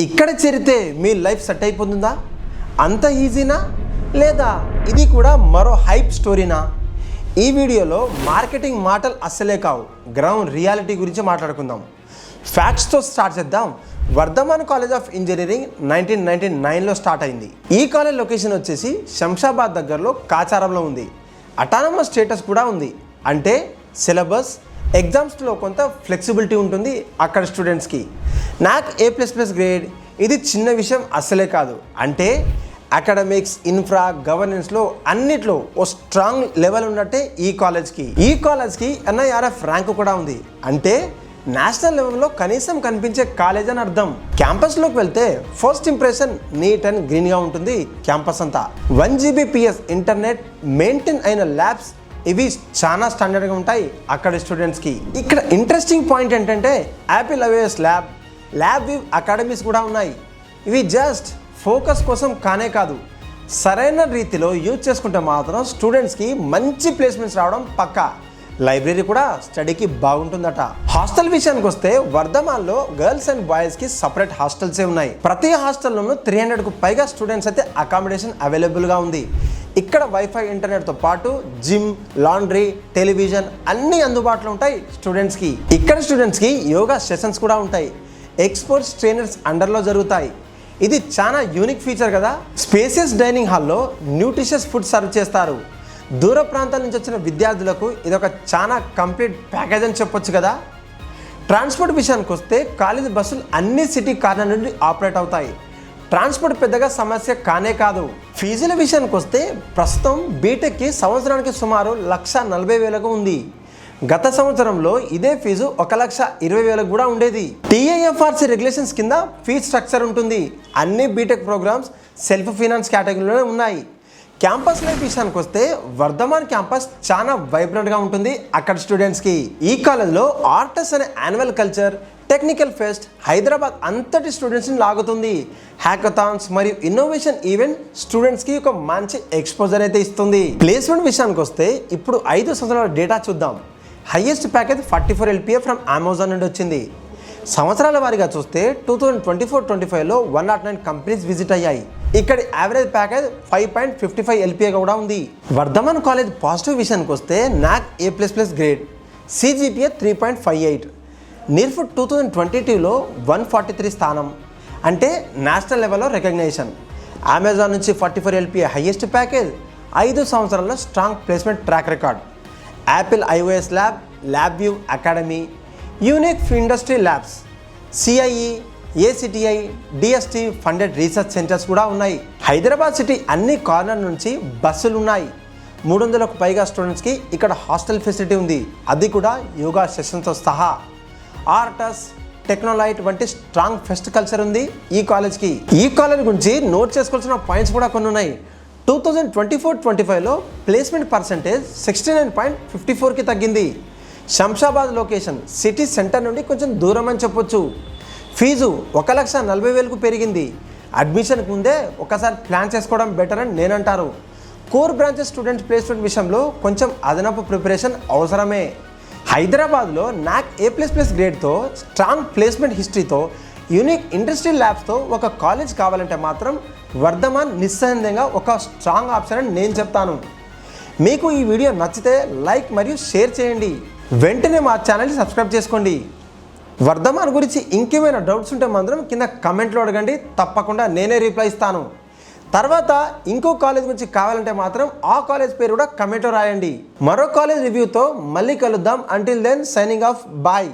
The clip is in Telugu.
ఇక్కడ చేరితే మీ లైఫ్ సెట్ అయిపోతుందా? అంత ఈజీనా లేదా ఇది కూడా మరో హైప్ స్టోరీనా? ఈ వీడియోలో మార్కెటింగ్ మాటలు అస్సలే కావు, గ్రౌండ్ రియాలిటీ గురించి మాట్లాడుకుందాం. ఫ్యాక్ట్స్తో స్టార్ట్ చేద్దాం. వర్ధమాన్ కాలేజ్ ఆఫ్ ఇంజనీరింగ్ 1999లో స్టార్ట్ అయింది. ఈ కాలేజ్ లొకేషన్ వచ్చేసి శంషాబాద్ దగ్గరలో కాచారంలో ఉంది. అటానమస్ స్టేటస్ కూడా ఉంది. అంటే సిలబస్ ఎగ్జామ్స్లో కొంత ఫ్లెక్సిబిలిటీ ఉంటుంది అక్కడ స్టూడెంట్స్కి. నాక్ A++ గ్రేడ్ ఇది చిన్న విషయం అస్సలే కాదు. అంటే అకాడమిక్స్, ఇన్ఫ్రా, గవర్నెన్స్లో అన్నిట్లో ఓ స్ట్రాంగ్ లెవెల్ ఉన్నట్టే ఈ కాలేజ్కి NIRF ర్యాంకు కూడా ఉంది. అంటే నేషనల్ లెవెల్లో కనీసం కనిపించే కాలేజ్ అని అర్థం. క్యాంపస్లోకి వెళ్తే ఫస్ట్ ఇంప్రెషన్ నీట్ అండ్ గ్రీన్గా ఉంటుంది. క్యాంపస్ అంతా 1 Gbps ఇంటర్నెట్, మెయింటైన్ అయిన ల్యాబ్స్ ఇవి చాలా స్టాండర్డ్గా ఉంటాయి అక్కడ స్టూడెంట్స్కి. ఇక్కడ ఇంట్రెస్టింగ్ పాయింట్ ఏంటంటే యాపిల్ iOS ల్యాబ్ వివ్ అకాడమీస్ కూడా ఉన్నాయి. ఇవి జస్ట్ ఫోకస్ కోసం కానే కాదు, సరైన రీతిలో యూజ్ చేసుకుంటే మాత్రం స్టూడెంట్స్కి మంచి ప్లేస్మెంట్స్ రావడం పక్కా. లైబ్రరీ కూడా స్టడీకి బాగుంటుందట. హాస్టల్ విషయానికి వస్తే వర్ధమాన్లో గర్ల్స్ అండ్ బాయ్స్కి సపరేట్ హాస్టల్సే ఉన్నాయి. ప్రతి హాస్టల్లోనూ 300కు పైగా స్టూడెంట్స్ అయితే అకామిడేషన్ అవైలబుల్గా ఉంది. ఇక్కడ వైఫై, ఇంటర్నెట్తో పాటు జిమ్, లాండ్రీ, టెలివిజన్ అన్నీ అందుబాటులో ఉంటాయి స్టూడెంట్స్కి. ఇక్కడ స్టూడెంట్స్కి యోగా సెషన్స్ కూడా ఉంటాయి. ఎక్స్పర్ట్స్ ట్రైనర్స్ అండర్లో జరుగుతాయి. ఇది చాలా యూనిక్ ఫీచర్ కదా. స్పేసియస్ డైనింగ్ హాల్లో న్యూట్రిషియస్ ఫుడ్ సర్వ్ చేస్తారు. దూర ప్రాంతాల నుంచి వచ్చిన విద్యార్థులకు ఇదొక చాలా కంప్లీట్ ప్యాకేజ్ అని చెప్పొచ్చు కదా. ట్రాన్స్పోర్ట్ విషయానికి వస్తే కాలేజ్ బస్సులు అన్ని సిటీ కార్నర్ నుండి ఆపరేట్ అవుతాయి. ట్రాన్స్పోర్ట్ పెద్దగా సమస్య కానే కాదు. ఫీజుల విషయానికి వస్తే ప్రస్తుతం బీటెక్కి సంవత్సరానికి సుమారు 1,40,000 ఉంది. గత సంవత్సరంలో ఇదే ఫీజు 1,20,000 కూడా ఉండేది. TIFRC రెగ్యులేషన్స్ కింద ఫీజ్ స్ట్రక్చర్ ఉంటుంది. అన్ని బీటెక్ ప్రోగ్రామ్స్ సెల్ఫ్ ఫైనాన్స్ కేటగిరీలోనే ఉన్నాయి. క్యాంపస్ లైఫ్ విషయానికి వస్తే వర్ధమాన్ క్యాంపస్ చాలా వైబ్రెంట్గా ఉంటుంది అక్కడ స్టూడెంట్స్కి. ఈ కాలేజ్లో ఆర్టస్ అనే annual culture, technical pest Hyderabad అంతటి స్టూడెంట్స్ని లాగుతుంది. హ్యాకథాన్స్ మరియు ఇన్నోవేషన్ ఈవెంట్ స్టూడెంట్స్కి ఒక మంచి ఎక్స్పోజర్ అయితే ఇస్తుంది. ప్లేస్మెంట్ విషయానికి వస్తే ఇప్పుడు 5 సంవత్సరాల డేటా చూద్దాం. Highest package 44 LPA from Amazon నుండి వచ్చింది. సంవత్సరాల వారీగా చూస్తే 2024-25లో 109 కంపెనీస్ విజిట్ అయ్యాయి. ఇక్కడ యావరేజ్ ప్యాకేజ్ 5.55 LPA కూడా ఉంది. వర్ధమాన్ కాలేజ్ పాజిటివ్ విషయానికి వస్తే నాక్ A++ గ్రేడ్, CGPA 3.58, NIRF 2022లో 143 స్థానం, అంటే నేషనల్ లెవెల్లో రికగ్నైజేషన్. అమెజాన్ నుంచి 44 LPA హైయెస్ట్ ప్యాకేజ్, 5 సంవత్సరాల్లో strong placement track record. Apple iOS lab view academy, unique industry labs, CIE, ACTI, DST funded research centres కూడా ఉన్నాయి. హైదరాబాద్ సిటీ అన్ని కార్నర్ నుంచి బస్సులు ఉన్నాయి. 300కు పైగా స్టూడెంట్స్కి ఇక్కడ హాస్టల్ ఫెసిలిటీ ఉంది. అది కూడా యోగా సెషన్తో సహా. ఆర్టస్, టెక్నోలైట్ వంటి స్ట్రాంగ్ ఫెస్ట్ కల్చర్ ఉంది ఈ కాలేజ్కి. ఈ కాలేజ్ గురించి నోట్ చేసుకోవాల్సిన పాయింట్స్ కూడా కొన్ని ఉన్నాయి. 2024-25లో ప్లేస్మెంట్ పర్సెంటేజ్ 69.54కి తగ్గింది. శంషాబాద్ లొకేషన్ సిటీ సెంటర్ నుండి కొంచెం దూరం అని చెప్పొచ్చు. ఫీజు 1,40,000కు పెరిగింది. అడ్మిషన్కి ముందే ఒకసారి ప్లాన్ చేసుకోవడం బెటర్ అని నేనంటారు. కోర్ బ్రాంచెస్ స్టూడెంట్ ప్లేస్మెంట్ విషయంలో కొంచెం అదనపు ప్రిపరేషన్ అవసరమే. హైదరాబాద్లో నాక్ A++ గ్రేడ్తో, స్ట్రాంగ్ ప్లేస్మెంట్ హిస్టరీతో, యూనిక్ ఇండస్ట్రియల్ ల్యాబ్స్తో ఒక కాలేజ్ కావాలంటే మాత్రం వర్ధమాన్ నిస్సందేహంగా ఒక స్ట్రాంగ్ ఆప్షన్ అని నేను చెప్తాను. మీకు ఈ వీడియో నచ్చితే లైక్ మరియు షేర్ చేయండి. వెంటనే మా ఛానల్ని సబ్స్క్రైబ్ చేసుకోండి. వర్ధమాన్ గురించి ఇంకేమైనా డౌట్స్ ఉంటే మాత్రం కింద కమెంట్లో అడగండి, తప్పకుండా నేనే రిప్లై ఇస్తాను. తర్వాత ఇంకో కాలేజ్ గురించి కావాలంటే మాత్రం ఆ కాలేజ్ పేరు కూడా కమెంట్లో రాయండి. మరో కాలేజ్ రివ్యూతో మళ్ళీ కలుద్దాం. Until then signing off, bye.